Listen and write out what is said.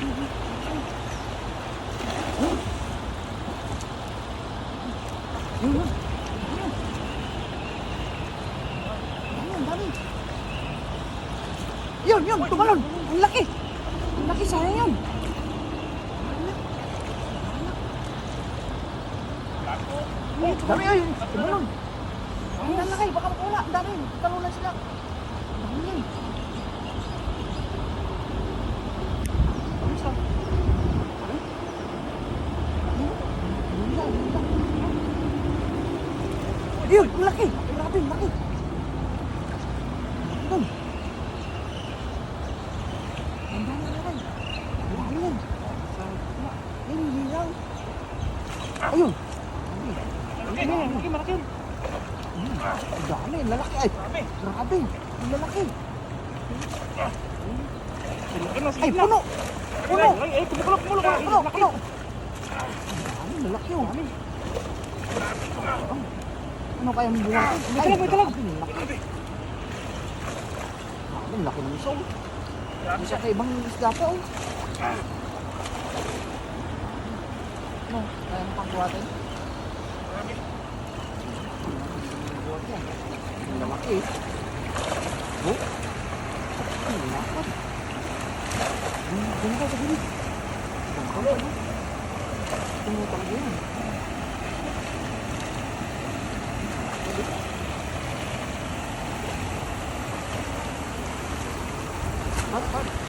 Yun, yun. Dami. Yun, tumalon. Ang laki. Ang laki, sayang yun. Dami, ay, tumalon. Ang laki, baka makawala. Ang dami, talunan sila. Ang dami. Yun, ang laki. Grabe, ang laki. Yun. Ang dami na rin. Grabe yan. Yun, hilaw. Ayun. Malaki yun. Ang dami, lalaki ay. Grabe, ang lalaki. Ay, puno. Puno. Ay, puno. Puno. Ang lalaki yun. Ano kaya ang buwan? Ay, may talag. Ang laki ng isang. Isa ka ibang isda pa, oh. Ano? Kaya nakakabuhatin? Ang lalaki, eh. Oh? Ang lalaki. Ganun ka sa gilid. Ganun ka. Tumutang yan.